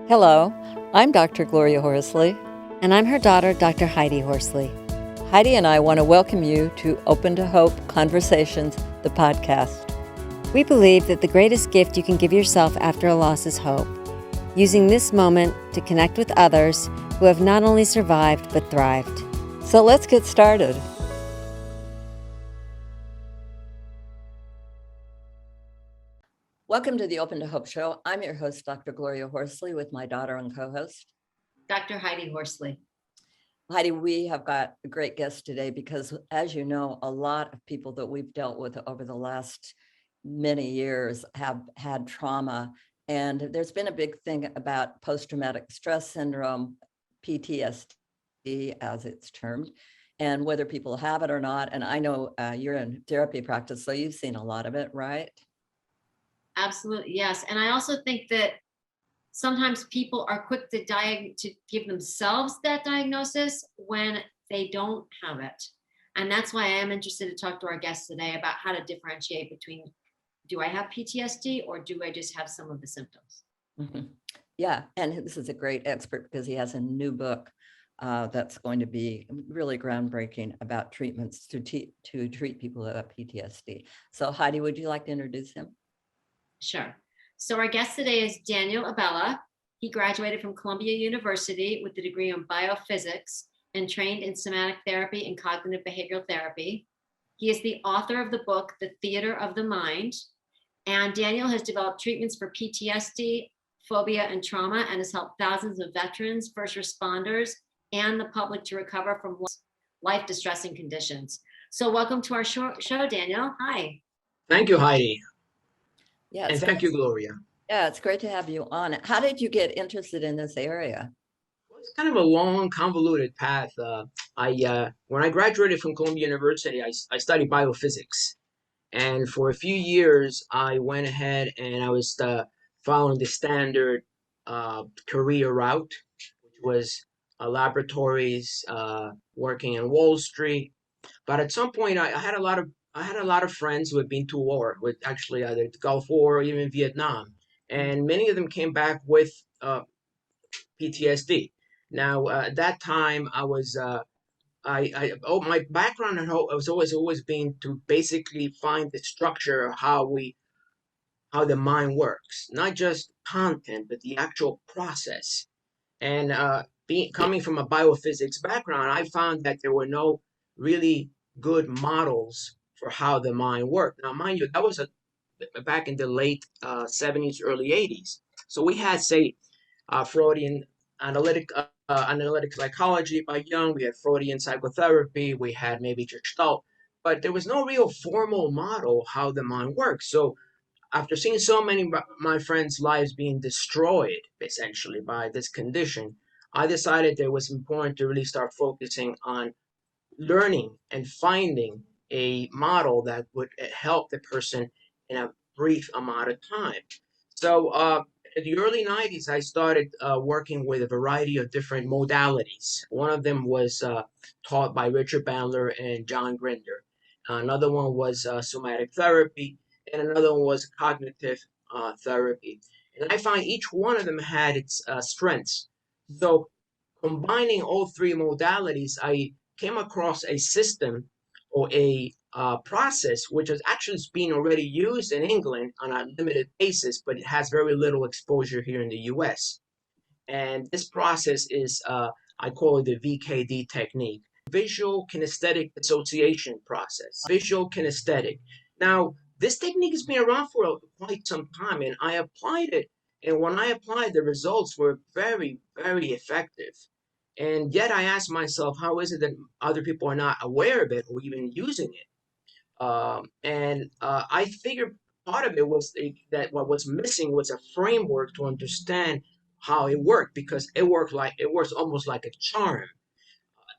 Hello, I'm Dr. Gloria Horsley. And I'm her daughter, Dr. Heidi Horsley. Heidi and I want to welcome you to Open to Hope Conversations, the podcast. We believe that the greatest gift you can give yourself after a loss is hope, using this moment to connect with others who have not only survived but thrived. So let's get started. Welcome to the Open to Hope Show. I'm your host, Dr. Gloria Horsley, with my daughter and co-host, Dr. Heidi Horsley. Heidi, we have got a great guest today because, as you know, a lot of people that we've dealt with over the last many years have had trauma. And there's been a big thing about post-traumatic stress syndrome, PTSD as it's termed, and whether people have it or not. And I know you're in therapy practice, so you've seen a lot of it, right? Absolutely, yes. And I also think that sometimes people are quick to give themselves that diagnosis when they don't have it. And that's why I am interested to talk to our guests today about how to differentiate between, do I have PTSD or do I just have some of the symptoms? Mm-hmm. Yeah, and this is a great expert because he has a new book that's going to be really groundbreaking about treatments to treat people who have PTSD. So Heidi, would you like to introduce him? Sure. So our guest today is Daniel Abella. He graduated from Columbia University with a degree in biophysics and trained in somatic therapy and cognitive behavioral therapy. He is the author of the book, The Theater of the Mind. And Daniel has developed treatments for PTSD, phobia, and trauma, and has helped thousands of veterans, first responders, and the public to recover from life-distressing conditions. So welcome to our show, Daniel. Hi. Thank you, Heidi. Yeah, and thank you, Gloria. Yeah, it's great to have you on. How did you get interested in this area? Well, it's kind of a long, convoluted path. When I graduated from Columbia University, I studied biophysics. And for a few years, I went ahead and I was following the standard career route, which was laboratories, working in Wall Street. But at some point, I had a lot of friends who had been to war, with actually either the Gulf War or even Vietnam, and many of them came back with PTSD. Now, at that time, my background and hope was always been to basically find the structure of how the mind works, not just content, but the actual process. And coming from a biophysics background, I found that there were no really good models for how the mind worked. Now, mind you, that was back in the late 70s, early 80s. So we had, say, Freudian analytic psychology by Jung. We had Freudian psychotherapy. We had maybe Gestalt, but there was no real formal model how the mind works. So after seeing so many of my friends' lives being destroyed essentially by this condition, I decided that it was important to really start focusing on learning and finding a model that would help the person in a brief amount of time. So, in the early 90s, I started working with a variety of different modalities. One of them was taught by Richard Bandler and John Grinder. Another one was somatic therapy, and another one was cognitive therapy. And I find each one of them had its strengths. So, combining all three modalities, I came across a system or a process which has actually been already used in England on a limited basis, but it has very little exposure here in the US. And this process is, I call it the VKD technique, visual kinesthetic association process. Visual kinesthetic. Now, this technique has been around for quite some time, and I applied it. And when I applied, the results were very, very effective. And yet I asked myself, how is it that other people are not aware of it or even using it? I figured part of it was that what was missing was a framework to understand how it worked, because it works almost like a charm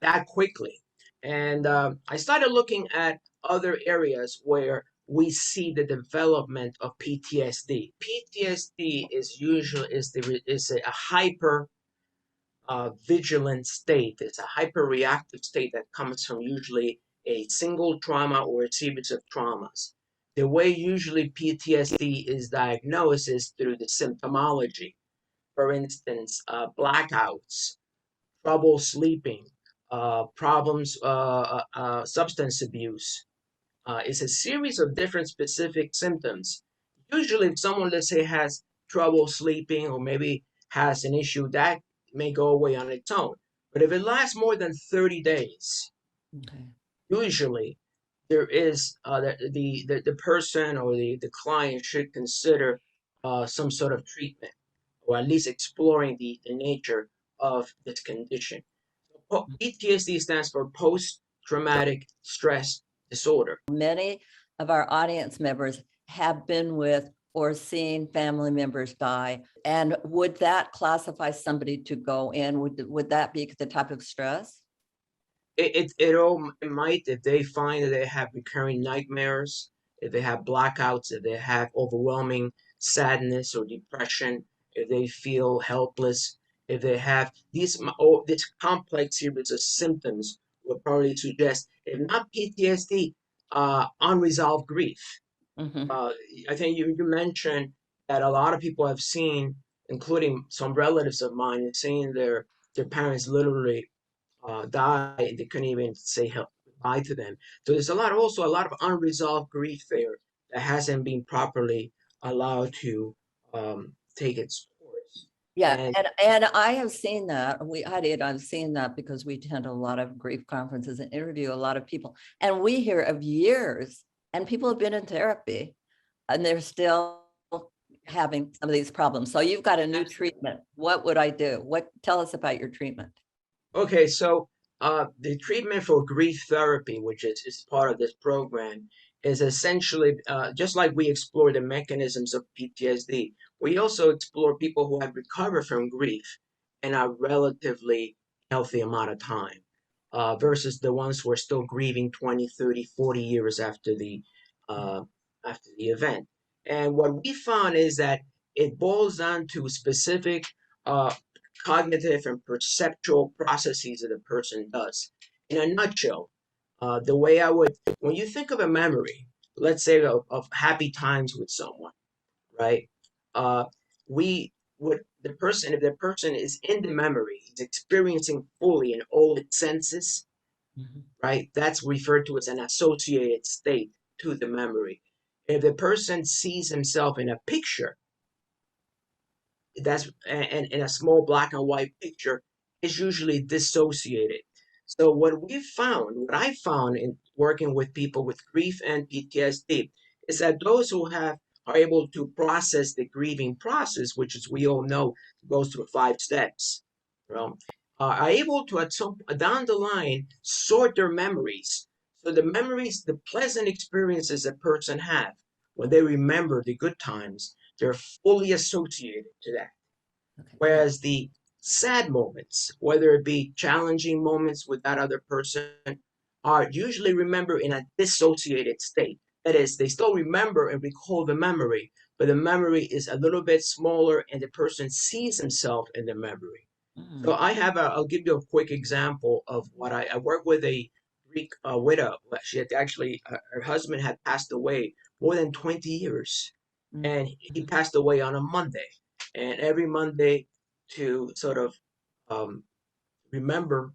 that quickly. And I started looking at other areas where we see the development of PTSD. PTSD is a hyper vigilant state. It's a hyperreactive state that comes from usually a single trauma or a series of traumas. The way usually PTSD is diagnosed is through the symptomology. For instance, blackouts, trouble sleeping, problems, substance abuse. It's a series of different specific symptoms. Usually, if someone, let's say, has trouble sleeping or maybe has an issue, that may go away on its own. But if it lasts more than 30 days, Okay. usually there is the person or the client should consider some sort of treatment or at least exploring the nature of this condition. PTSD stands for post-traumatic stress disorder. Many of our audience members have been with or seen family members die. And would that classify somebody to go in? Would that be the type of stress? It might, if they find that they have recurring nightmares, if they have blackouts, if they have overwhelming sadness or depression, if they feel helpless, if they have this complex series of symptoms would probably suggest, if not PTSD, unresolved grief. Mhm. I think you mentioned that a lot of people have seen, including some relatives of mine, have seen their parents literally die. They couldn't even say goodbye to them. So there's also a lot of unresolved grief there that hasn't been properly allowed to take its course. Yeah, And and I have seen that. Heidi and I've seen that because we attend a lot of grief conferences and interview a lot of people. And we hear of years and people have been in therapy and they're still having some of these problems. So you've got a new treatment. What would I do? Tell us about your treatment. okay, so the treatment for grief therapy, which is part of this program, is essentially just like we explore the mechanisms of PTSD, we also explore people who have recovered from grief in a relatively healthy amount of time versus the ones who are still grieving 20, 30, 40 years uh, after the event. And what we found is that it boils down to specific uh, cognitive and perceptual processes that a person does. In a nutshell, the way when you think of a memory, let's say of happy times with someone, right? Uh, we would if the person is in the memory, is experiencing fully in all its senses, Mhm. right? That's referred to as an associated state to the memory. If the person sees himself in a picture, and in a small black and white picture is usually dissociated. So what I found in working with people with grief and PTSD is that those who are able to process the grieving process, which as we all know goes through 5 steps, you know, are able to at some down the line sort their memories. So the memories, the pleasant experiences a person have when they remember the good times, they're fully associated to that. Okay. Whereas the sad moments, whether it be challenging moments with that other person, are usually remembered in a dissociated state. That is, they still remember and recall the memory, but the memory is a little bit smaller and the person sees himself in the memory. So Mm. I'll give you a quick example of what I work with a Greek widow. She had actually, her husband had passed away more than 20 years, Mm. and he passed away on a Monday. And every Monday, to sort of um, remember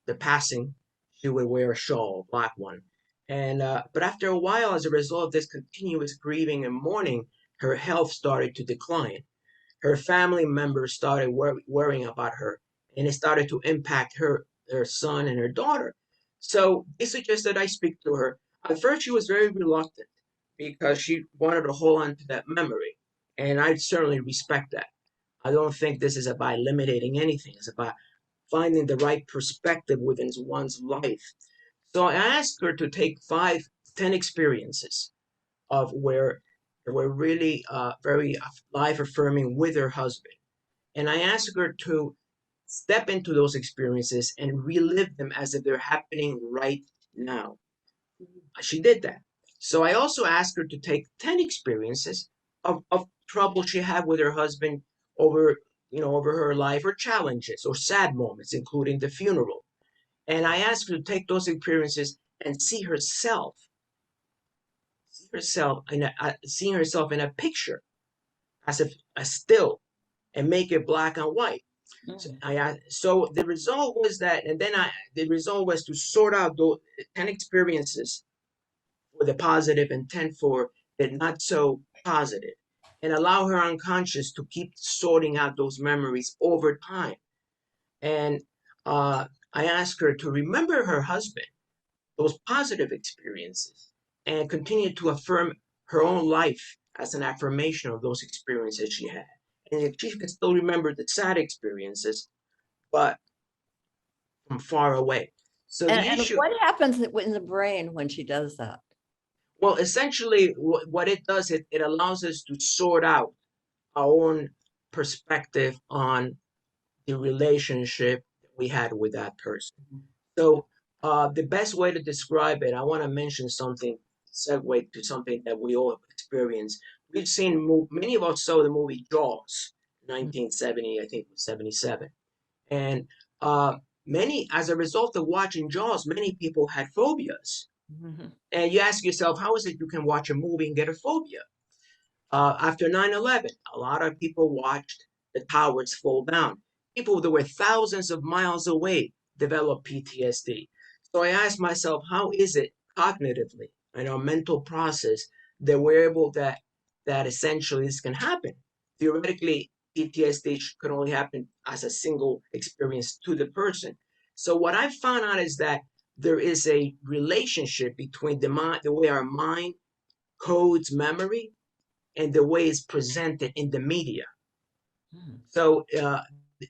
the passing, she would wear a shawl, a black one. And but after a while, as a result of this continuous grieving and mourning, her health started to decline. Her family members started worrying about her, and it started to impact her son and her daughter. So they suggested I speak to her. At first, she was very reluctant because she wanted to hold on to that memory, and I certainly respect that. I don't think this is about eliminating anything. It's about finding the right perspective within one's life. So I asked her to take 10 experiences of where they were really very life affirming with her husband. And I asked her to step into those experiences and relive them as if they're happening right now. She did that. So I also asked her to take 10 experiences of trouble she had with her husband over, over her life, or challenges or sad moments, including the funeral. And I asked her to take those experiences and see herself in a picture, as if a still, and make it black and white. So the result was that, and then the result was to sort out those 10 experiences for the positive and 10 for the not so positive, and allow her unconscious to keep sorting out those memories over time. And I asked her to remember her husband, those positive experiences, and continue to affirm her own life as an affirmation of those experiences she had. And she can still remember the sad experiences, but from far away. So the And issue, what happens in the brain when she does that? well, essentially, what it does, it allows us to sort out our own perspective on the relationship we had with that person. So the best way to describe it, I want to mention something, segue to something that we all experience. We've seen, many of us saw the movie Jaws, 1970, I think it was 77. And as a result of watching Jaws, many people had phobias. And you ask yourself, how is it you can watch a movie and get a phobia? After 9/11, a lot of people watched the towers fall down. People that were thousands of miles away developed PTSD. So I asked myself, how is it cognitively in our mental process that we're able that essentially this can happen? Theoretically, PTSD could only happen as a single experience to the person. So what I found out is that there is a relationship between the way our mind codes memory and the way it's presented in the media. So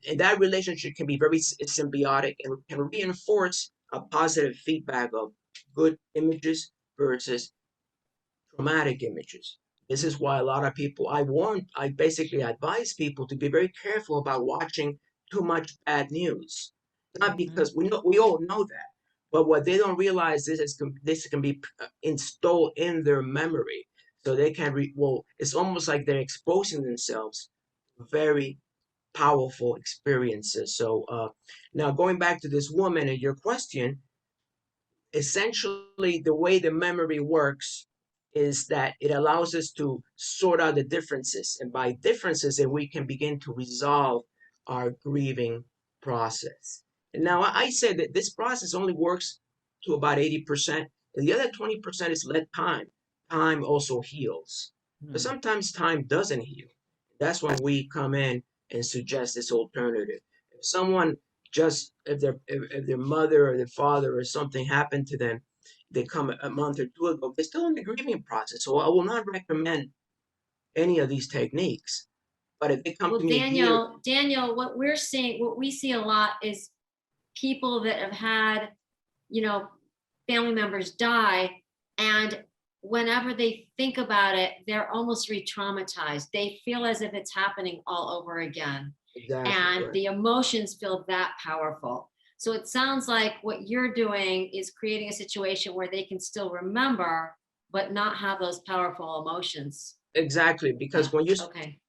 and that relationship can be very symbiotic and can reinforce a positive feedback of good images versus traumatic images. This is why a lot of people, I basically advise people to be very careful about watching too much bad news. Not because we all know that, but what they don't realize is this can be installed in their memory. So they can, it's almost like they're exposing themselves to very powerful experiences. So now going back to this woman and your question, essentially the way the memory works is that it allows us to sort out the differences, and by differences then we can begin to resolve our grieving process. And now I say that this process only works to about 80%, and the other 20% is let time also heals, but sometimes time doesn't heal. That's when we come in and suggest this alternative. If someone just if their mother or their father or something happened to them, they come a month or two ago, they're still in the grieving process. So I will not recommend any of these techniques. But if they come to me Daniel, what we see a lot is people that have had, family members die, and whenever they think about it, they're almost re-traumatized. They feel as if it's happening all over again. exactly, And right. the emotions feel that powerful. So it sounds like what you're doing is creating a situation where they can still remember, but not have those powerful emotions. Exactly, because Okay.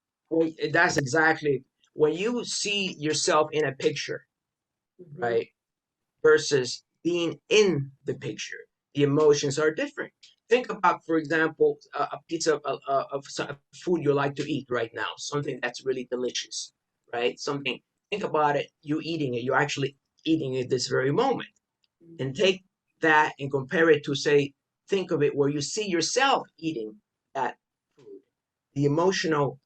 that's exactly when you see yourself in a picture, right, versus being in the picture, the emotions are different. Think about, for example, a piece of some food you like to eat right now, something that's really delicious, right? Something, think about it, you eating it, you're actually eating it this very moment. And take that and compare it to, say, think of it where you see yourself eating that food. The emotional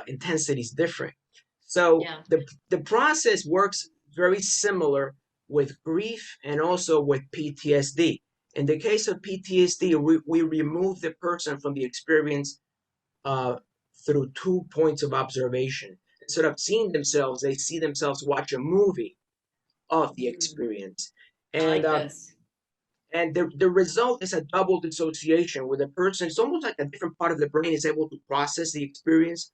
intensity is different. So Yeah. the process works very similar with grief and also with PTSD. In the case of PTSD, we remove the person from the experience uh, through 2 points of observation. Instead of seeing themselves, they see themselves watch a movie of the experience. I And like this. and the result is a double dissociation where the person, it's almost like a different part of the brain is able to process the experience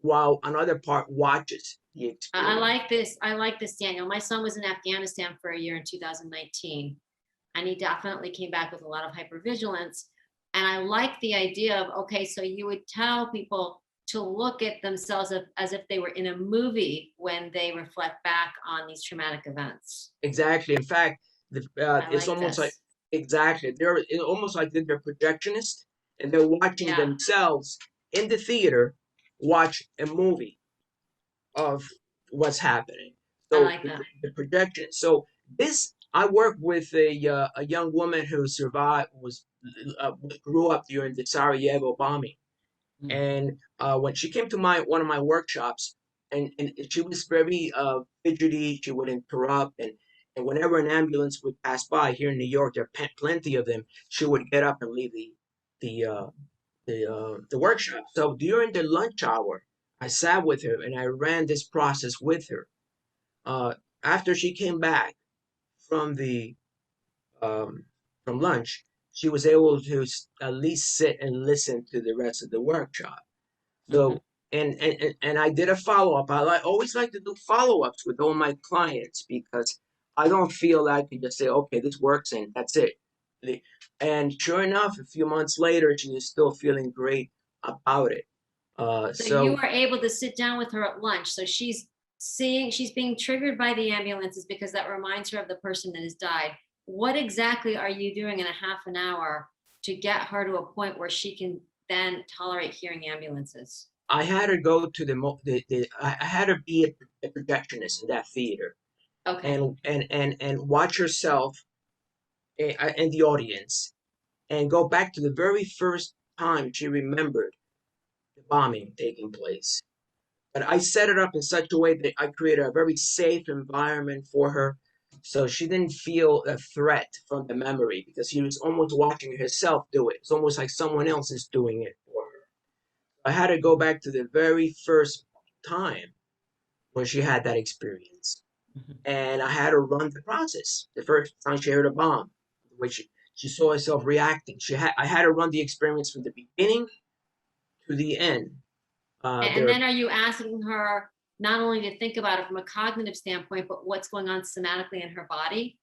while another part watches the I experience. like this. I like this, Daniel. My son was in Afghanistan for a year in 2019, and he definitely came back with a lot of hypervigilance. And I like the idea of, okay, so you would tell people to look at themselves as if they were in a movie when they reflect back on these traumatic events. Exactly. In fact, it's like almost like, this. exactly, it's almost like they're projectionists and they're watching Yeah. themselves in the theater watch a movie. of what's happening. I So like that. the projection. So this, I work with a young woman who survived, grew up during the Sarajevo bombing, and when she came to one of my workshops, and she was very fidgety, she would interrupt, and whenever an ambulance would pass by here in New York, there are plenty of them, she would get up and leave the uh, the workshop. So during the lunch hour, I sat with her and I ran this process with her. After she came back from the um, from lunch, she was able to at least sit and listen to the rest of the workshop. Mhm. So, and I did a follow up. Always like to do follow ups with all my clients because I don't feel like I can just say, okay, this works and that's it. And sure enough, a few months later, she was still feeling great about it. So you So were able to sit down with her at lunch. So she's being triggered by the ambulances because that reminds her of the person that has died. What exactly are you doing in a half an hour to get her to a point where she can then tolerate hearing ambulances? I had her go to I had her be a projectionist in that theater Okay. and watch herself in the audience and go back to the very first time she remembered the bombing taking place. But I set it up in such a way that I created a very safe environment for her. So she didn't feel a threat from the memory because she was almost watching herself do it. It's almost like someone else is doing it for her. I had to go back to the very first time when she had that experience. Mhm. And I had her run the process. The first time she heard a bomb, which she saw herself reacting. I had her run the experience from the beginning to the end. And There, then are you asking her not only to think about it from a cognitive standpoint, but what's going on somatically in her body?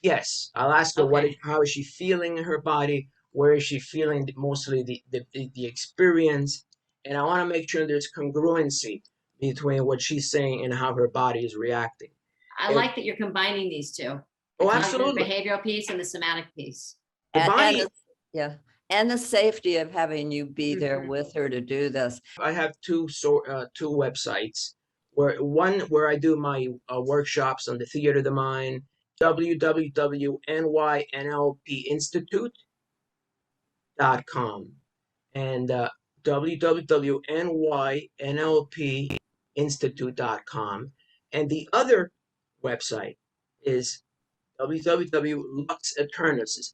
yes, I'll ask her Okay. how is she feeling in her body, where is she feeling mostly the experience, and I want to make sure there's congruency between what she's saying and how her body is reacting. I And, like that you're combining these two, the oh, cognitive absolutely. behavioral piece and the somatic piece. The And body. the, yeah, and the safety of having you be there Mhm. with her to do this. I have two websites. Where I do my workshops on the theater of the mind, www.nynlpinstitute.com and www.nynlpinstitute.com. And the other website is www.luxeternus,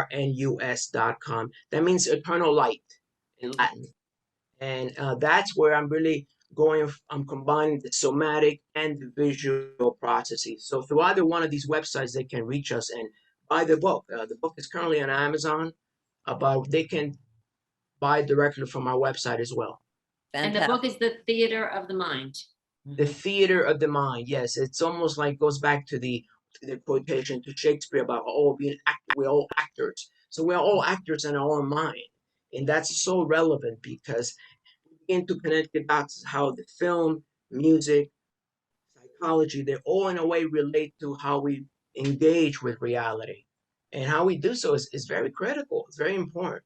LUXAETERNUS.com. That means eternal light in Latin. And that's where I'm combining the somatic and the visual processes. So through either one of these websites, they can reach us and buy the book. The book is currently on Amazon, but they can buy directly from our website as well. And the book Fantastic. is The Theater of the Mind. The theater of the mind. Yes, it's almost like goes back to the quotation to Shakespeare about we're all actors. So we're all actors in our own mind, and that's so relevant because we begin to connect the dots how the film, music, psychology, they all in a way relate to how we engage with reality, and how we do so is very critical. It's very important.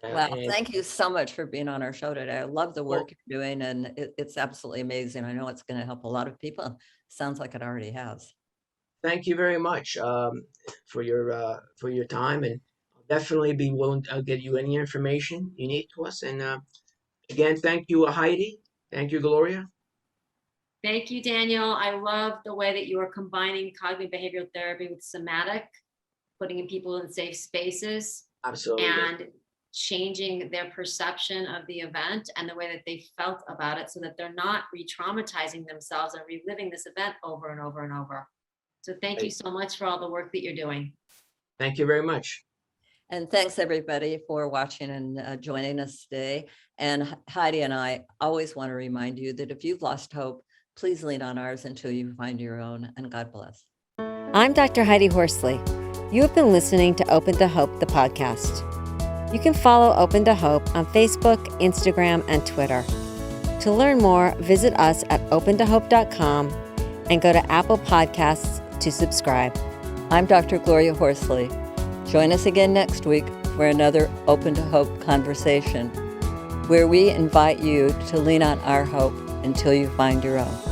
Well, And thank you so much for being on our show today. I love the well, work you're doing, and it's absolutely amazing. I know it's going to help a lot of people. Sounds like it already has. thank you very much for your time, and I'll definitely be willing. I'll get you any information you need to us. And again, thank you, Heidi. Thank you, Gloria. Thank you, Daniel. I love the way that you are combining cognitive behavioral therapy with somatic, putting in people in safe spaces Absolutely. and changing their perception of the event and the way that they felt about it so that they're not re-traumatizing themselves and reliving this event over and over and over. So thank you so much for all the work that you're doing. Thank you very much. And thanks everybody for watching and joining us today. And Heidi and I always want to remind you that if you've lost hope, please lean on ours until you find your own, and God bless. I'm Dr. Heidi Horsley. You have been listening to Open to Hope, the podcast. You can follow Open to Hope on Facebook, Instagram, and Twitter. To learn more, visit us at opentohope.com and go to Apple Podcasts to subscribe. I'm Dr. Gloria Horsley. Join us again next week for another Open to Hope conversation. where we invite you to lean on our hope until you find your own.